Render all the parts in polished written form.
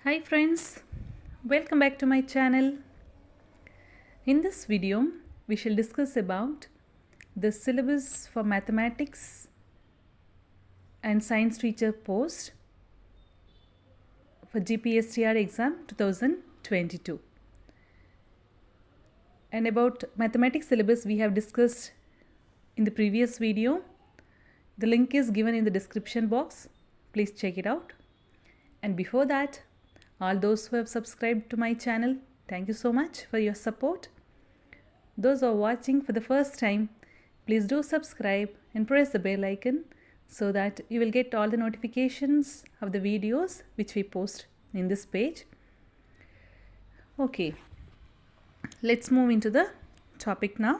Hi friends, welcome back to my channel. In this video, we shall discuss about the syllabus for mathematics and science teacher post for Gpstr exam 2022. And about mathematics syllabus we have discussed in the previous video. The link is given in the description box. Please check it out. And before that, all those who have subscribed to my channel, thank you so much for your support. Those who are watching for the first time, please do subscribe and press the bell icon so that you will get all the notifications of the videos which we post in this page. Okay, let's move into the topic now.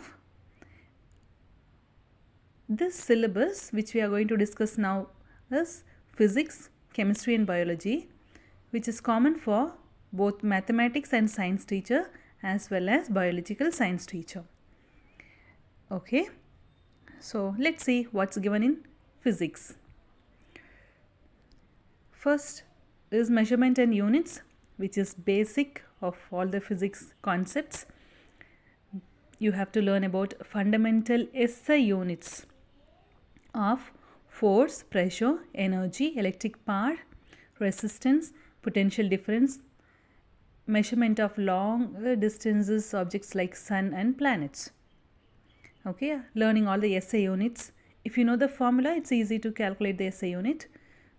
This syllabus which we are going to discuss now is physics, chemistry and biology, which is common for both mathematics and science teacher as well as biological science teacher. Okay, so let's see what's given in physics. First is measurement and units, which is basic of all the physics concepts. You have to learn about fundamental SI units of force, pressure, energy, electric power, resistance, potential difference, measurement of long distances, objects like sun and planets. Okay, learning all the SI units. If you know the formula, it's easy to calculate the SI unit.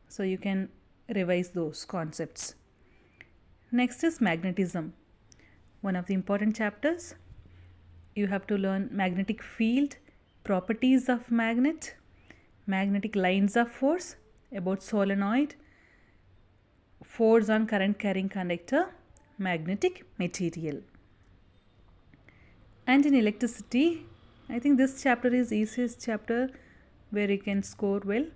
So you can revise those concepts. Next is magnetism. One of the important chapters. You have to learn magnetic field, properties of magnet, magnetic lines of force, about solenoid, force on current carrying conductor, magnetic material. And in electricity, I think this chapter is easiest chapter where you can score well.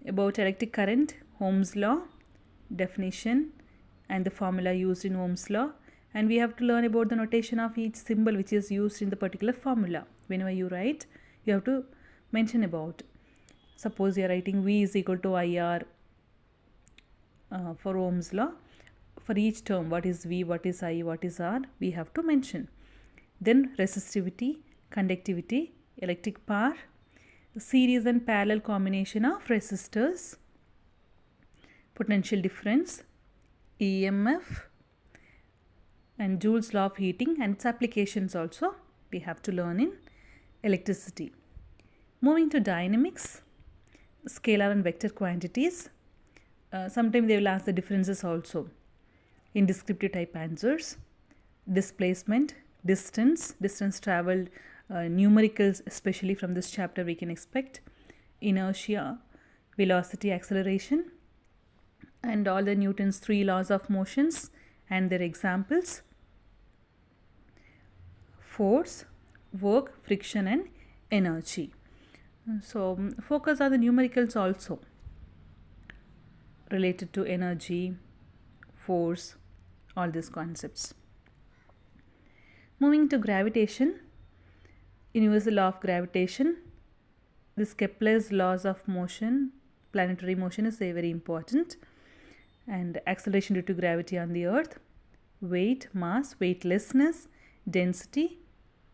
About electric current, Ohm's law, definition and the formula used in Ohm's law. And we have to learn about the notation of each symbol which is used in the particular formula. Whenever you write, you have to mention about. Suppose you are writing V is equal to IR for Ohm's law. For each term, what is V, what is I, what is R, we have to mention. Then resistivity, conductivity, electric power, series and parallel combination of resistors, potential difference, EMF, and Joule's law of heating and its applications also we have to learn in electricity. Moving to dynamics, scalar and vector quantities. Sometimes they will ask the differences also in descriptive type answers. Displacement, distance traveled, numericals especially from this chapter we can expect. Inertia, velocity, acceleration, and all the Newton's 3 laws of motions and their examples. Force, work, friction and energy. So focus on the numericals also related to energy, force, all these concepts. Moving to gravitation, universal law of gravitation. This Kepler's laws of motion, planetary motion is very important. And acceleration due to gravity on the earth, weight, mass, weightlessness, density,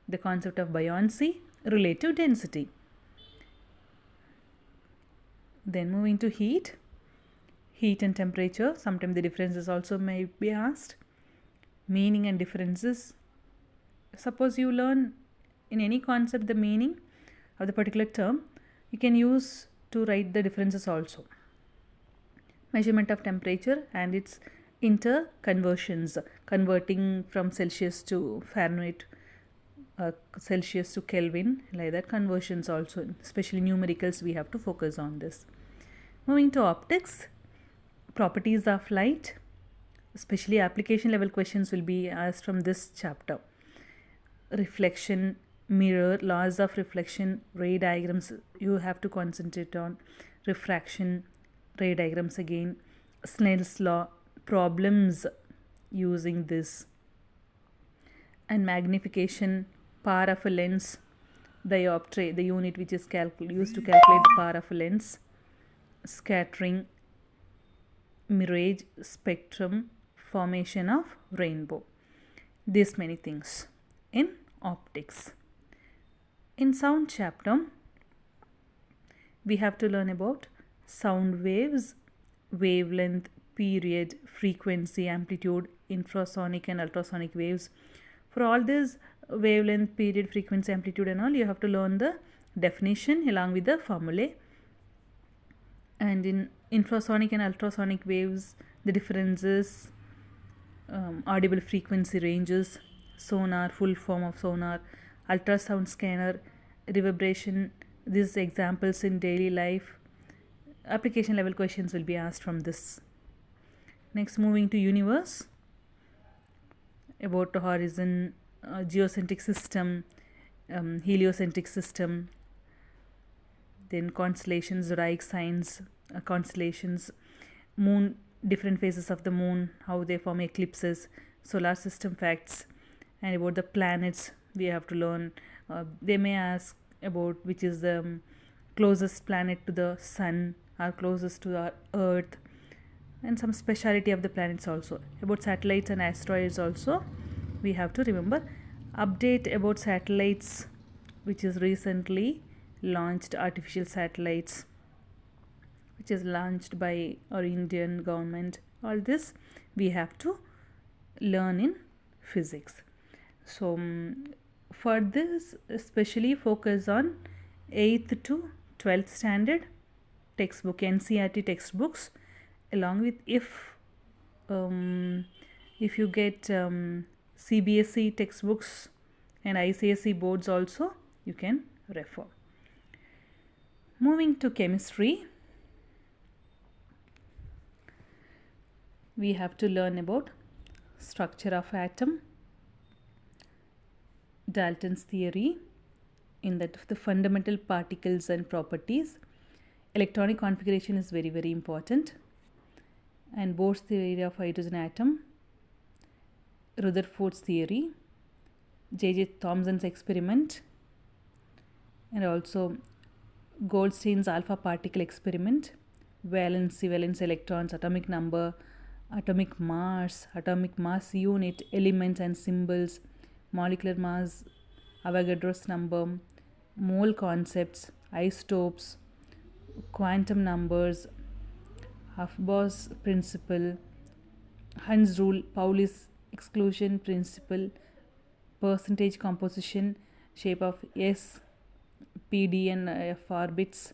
the concept of buoyancy, relative density. Then moving to heat and temperature. Sometimes the differences also may be asked. Meaning and differences. Suppose you learn in any concept the meaning of the particular term, you can use to write the differences also. Measurement of temperature and its interconversions, converting from Celsius to Fahrenheit, Celsius to Kelvin, like that conversions also, especially numericals we have to focus on this. Moving to optics, properties of light, especially application level questions will be asked from this chapter. Reflection, mirror, laws of reflection, ray diagrams you have to concentrate on. Refraction, ray diagrams again. Snell's law, problems using this. And magnification, power of a lens, dioptry, the unit which is used to calculate the power of a lens. Scattering, mirage, spectrum, formation of rainbow. These many things in optics. In sound chapter, we have to learn about sound waves, wavelength, period, frequency, amplitude, infrasonic and ultrasonic waves. For all this wavelength, period, frequency, amplitude and all, you have to learn the definition along with the formulae. And in infrasonic and ultrasonic waves, the differences, audible frequency ranges, sonar, full form of sonar, ultrasound scanner, reverberation. These examples in daily life. Application level questions will be asked from this. Next, moving to universe, about the horizon, geocentric system, heliocentric system, then constellations, zodiac signs, constellations, moon, different phases of the moon, how they form eclipses, solar system facts, and about the planets we have to learn. They may ask about which is the closest planet to the sun or closest to the earth, and some speciality of the planets also. About satellites and asteroids also we have to remember. Update about satellites, which is recently launched artificial satellites, which is launched by our Indian government. All this we have to learn in physics. So for this, especially focus on 8th to 12th standard textbook, NCERT textbooks, along with if you get CBSE textbooks and ICSE boards also, you can refer. Moving to chemistry, we have to learn about structure of atom, Dalton's theory, in that of the fundamental particles and properties. Electronic configuration is very, very important. And Bohr's theory of hydrogen atom, Rutherford's theory, J.J. Thomson's experiment, and also Goldstein's alpha particle experiment, valency, valence electrons, atomic number, atomic mass unit, elements and symbols, molecular mass, Avogadro's number, mole concepts, isotopes, quantum numbers, Hofbauer's principle, Hund's rule, Pauli's exclusion principle, percentage composition, shape of S, PD and F orbits,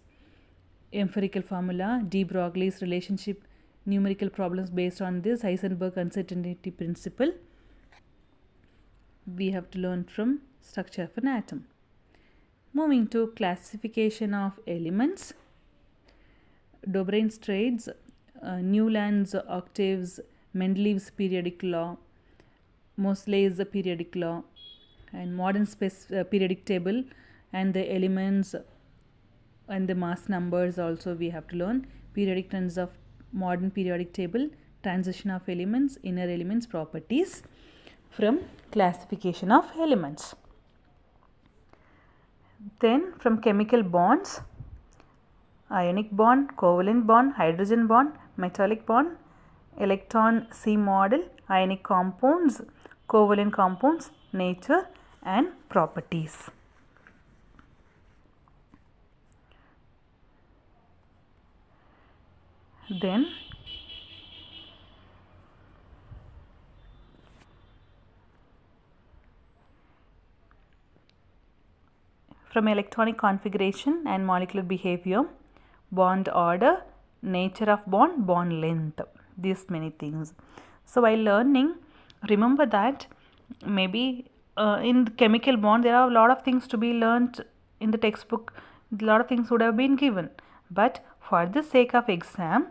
empirical formula, de Broglie's relationship, numerical problems based on this, Heisenberg uncertainty principle. We have to learn from structure of an atom. Moving to classification of elements, Dobrein's trades, Newland's octaves, Mendeleev's periodic law, Moseley's periodic law, and modern periodic table, and the elements and the mass numbers also we have to learn. Periodic trends of modern periodic table, transition of elements, inner elements, properties from classification of elements. Then from chemical bonds, ionic bond, covalent bond, hydrogen bond, metallic bond, electron C model, ionic compounds, covalent compounds, nature and properties. Then from electronic configuration and molecular behavior, bond order, nature of bond, bond length, these many things. So while learning, remember that maybe in the chemical bond there are a lot of things to be learnt in the textbook, a lot of things would have been given, but for the sake of exam,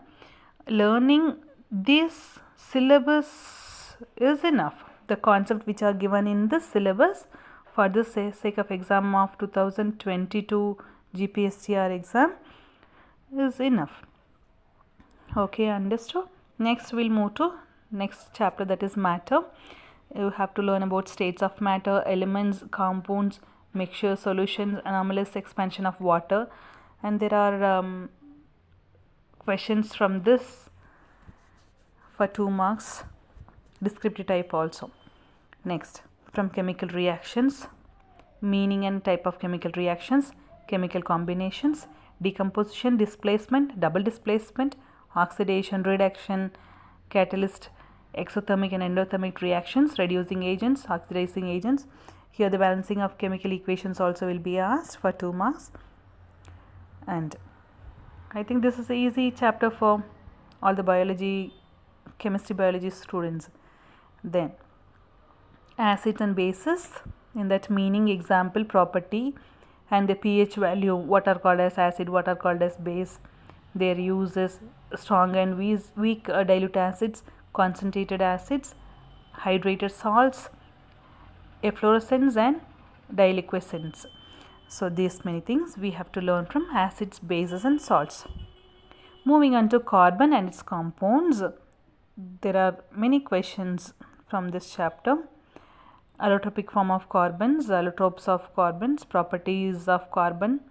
learning this syllabus is enough. The concepts which are given in the syllabus for the sake of exam of 2022 Gpstr exam is enough. Okay, understood. Next we'll move to next chapter, that is matter. You have to learn about states of matter, elements, compounds, mixture, solutions, anomalous expansion of water, and there are questions from this for 2 marks, descriptive type also. Next, from chemical reactions, meaning and type of chemical reactions, chemical combinations, decomposition, displacement, double displacement, oxidation, reduction, catalyst, exothermic and endothermic reactions, reducing agents, oxidizing agents. Here the balancing of chemical equations also will be asked for 2 marks. And I think this is an easy chapter for all the biology, chemistry, biology students. Then acids and bases, in that meaning, example, property, and the pH value, what are called as acid, what are called as base, their uses, strong and weak dilute acids, concentrated acids, hydrated salts, efflorescents and diliquescents. So these many things we have to learn from acids, bases and salts. Moving on to carbon and its compounds, there are many questions from this chapter. Allotropic form of carbons, allotropes of carbons, properties of carbon,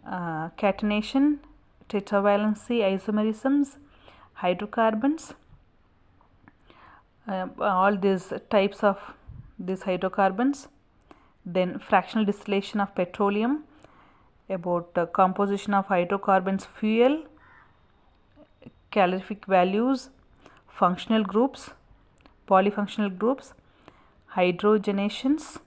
catenation, tetravalency, isomerisms, hydrocarbons, all these types of these hydrocarbons. Then fractional distillation of petroleum, about composition of hydrocarbons, fuel, calorific values, functional groups, polyfunctional groups, hydrogenations,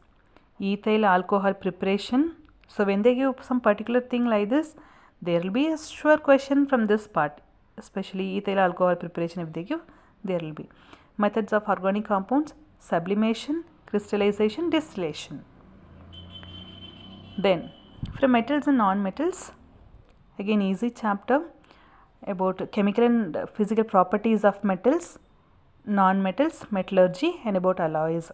ethyl alcohol preparation. So when they give some particular thing like this, there will be a sure question from this part, especially ethyl alcohol preparation. If they give, there will be methods of organic compounds, sublimation, crystallization, distillation. Then from metals and non-metals, again easy chapter about chemical and physical properties of metals, non-metals, metallurgy, and about alloys.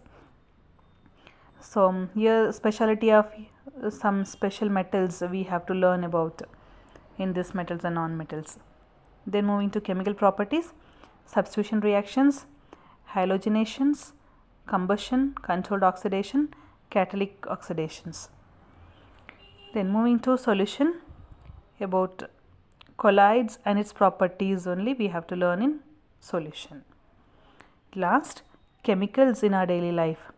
So here specialty of some special metals we have to learn about in this metals and non-metals. Then moving to chemical properties, substitution reactions, halogenations, combustion, controlled oxidation, catalytic oxidations. Then moving to solution, about colloids and its properties only we have to learn in solution. Last, chemicals in our daily life,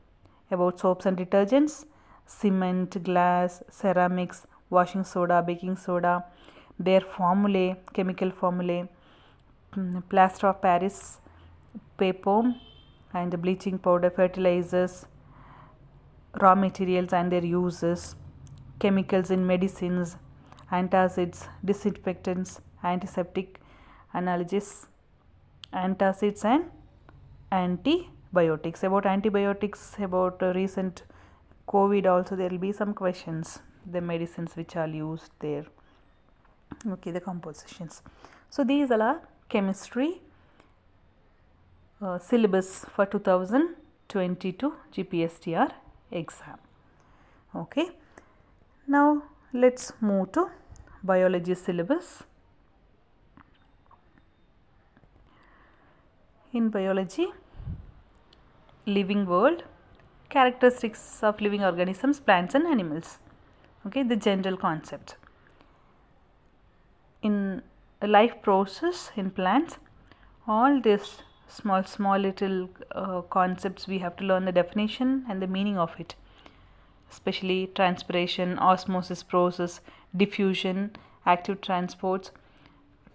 about soaps and detergents, cement, glass, ceramics, washing soda, baking soda, their formulae, chemical formulae, plaster of Paris, paper and bleaching powder, fertilizers, raw materials and their uses, chemicals in medicines, antacids, disinfectants, antiseptic, analgesics, antacids and antibiotics. About antibiotics, about recent COVID also there will be some questions, the medicines which are used there. Okay, the compositions. So these are chemistry syllabus for 2022 Gpstr exam. Okay, now let's move to biology syllabus. In biology, living world, characteristics of living organisms, plants and animals. Okay, the general concept. In a life process in plants, all these small little concepts we have to learn the definition and the meaning of it, especially transpiration, osmosis process, diffusion, active transports,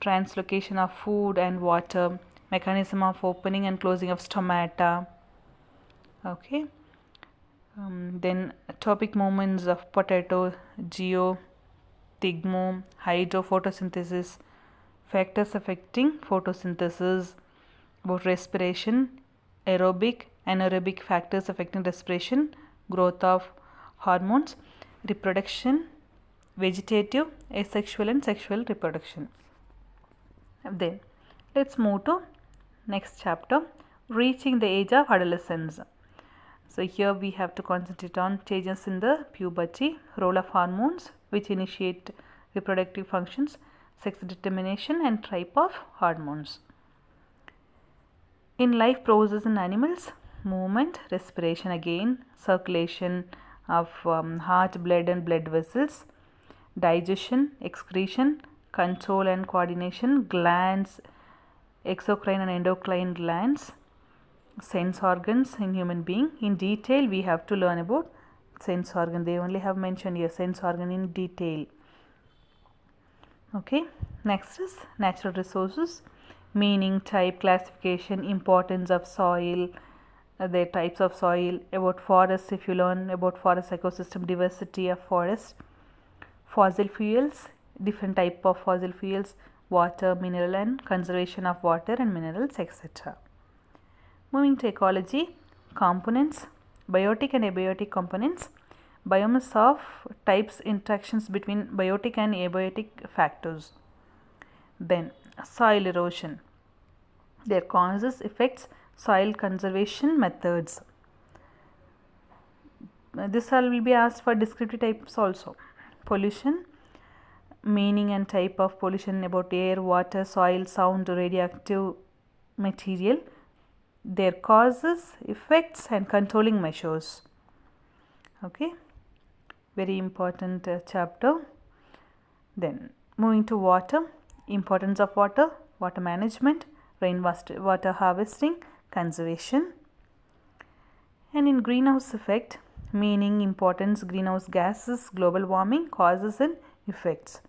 translocation of food and water, mechanism of opening and closing of stomata. Okay, then atopic movements of potato, geothigmo, hydrophotosynthesis, factors affecting photosynthesis, about respiration, aerobic, anaerobic factors affecting respiration, growth of hormones, reproduction, vegetative, asexual and sexual reproduction. Then let's move to next chapter, reaching the age of adolescence. So here we have to concentrate on changes in the puberty, role of hormones which initiate reproductive functions, sex determination and type of hormones. In life process in animals, movement, respiration again, circulation of heart, blood and blood vessels, digestion, excretion, control and coordination, glands, exocrine and endocrine glands, sense organs in human being. In detail we have to learn about sense organ. They only have mentioned here sense organ in detail. Okay, next is natural resources, meaning, type, classification, importance of soil, their types of soil, about forests if you learn about forest ecosystem, diversity of forest, fossil fuels, different type of fossil fuels, water, mineral and conservation of water and minerals, etc. Moving to ecology, components, biotic and abiotic components, biomass of types, interactions between biotic and abiotic factors. Then soil erosion, their causes, effects, soil conservation methods. This all will be asked for descriptive types also. Pollution, meaning and type of pollution, about air, water, soil, sound, radioactive material, their causes, effects and controlling measures. Okay, very important chapter. Then moving to water, importance of water, water management, rainwater harvesting, conservation. And in greenhouse effect, meaning, importance, greenhouse gases, global warming, causes and effects.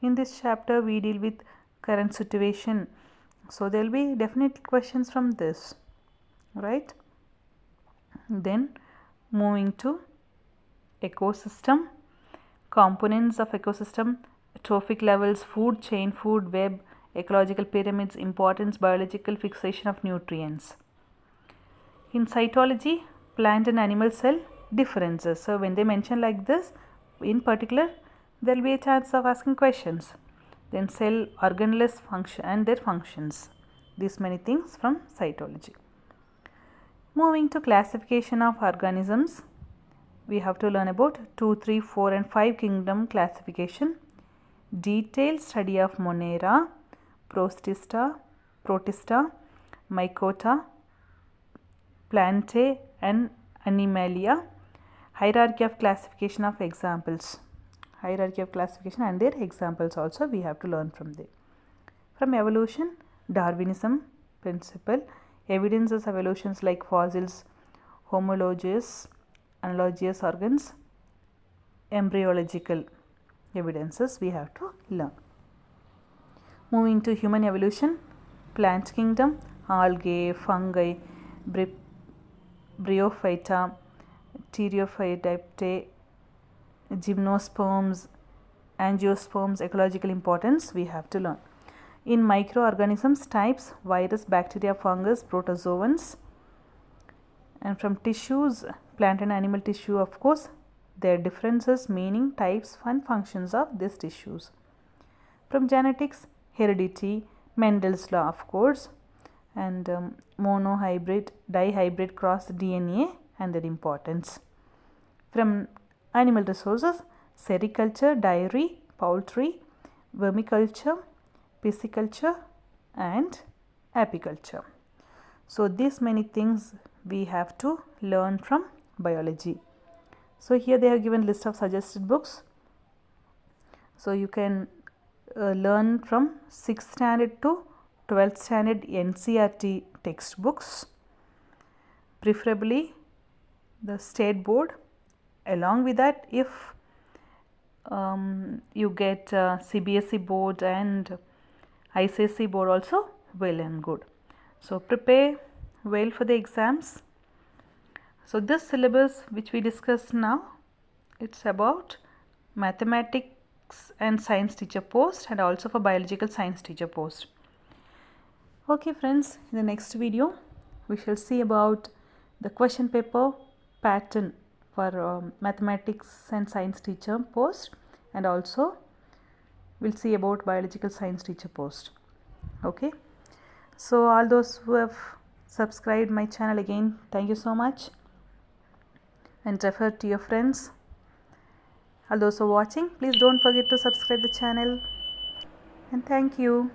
In this chapter we deal with current situation, so there will be definite questions from this, right? Then moving to ecosystem, components of ecosystem, trophic levels, food chain, food web, ecological pyramids, importance, biological fixation of nutrients. In cytology, plant and animal cell differences. So when they mention like this, in particular, there will be a chance of asking questions. Then cell organelles function and their functions. These many things from cytology. Moving to classification of organisms, we have to learn about 2, 3, 4 and 5 kingdom classification, detailed study of Monera, Protista, Mycota, Plantae and Animalia, hierarchy of classification of examples, hierarchy of classification and their examples also we have to learn from there. From evolution, Darwinism principle, evidences of evolutions like fossils, homologous, analogous organs, embryological evidences we have to learn. Moving to human evolution, plant kingdom, algae, fungi, bryophyta, pterophyta, gymnosperms, angiosperms, ecological importance we have to learn. In microorganisms, types, virus, bacteria, fungus, protozoans. And from tissues, plant and animal tissue, of course, their differences, meaning, types and functions of these tissues. From genetics, heredity, Mendel's law, of course, and monohybrid, dihybrid cross DNA and their importance. From animal resources, sericulture, dairy, poultry, vermiculture, pisciculture and apiculture. So these many things we have to learn from biology. So here they have given list of suggested books. So you can learn from 6th standard to 12th standard NCERT textbooks, preferably the state board. Along with that, if you get CBSE board and ICSE board also, well and good. So prepare well for the exams. So this syllabus which we discussed now, it's about mathematics and science teacher post and also for biological science teacher post. Okay friends, in the next video we shall see about the question paper pattern for mathematics and science teacher post, and also we'll see about biological science teacher post. Okay, so all those who have subscribed my channel, again thank you so much, and refer to your friends. All those who are watching, please don't forget to subscribe the channel, and thank you.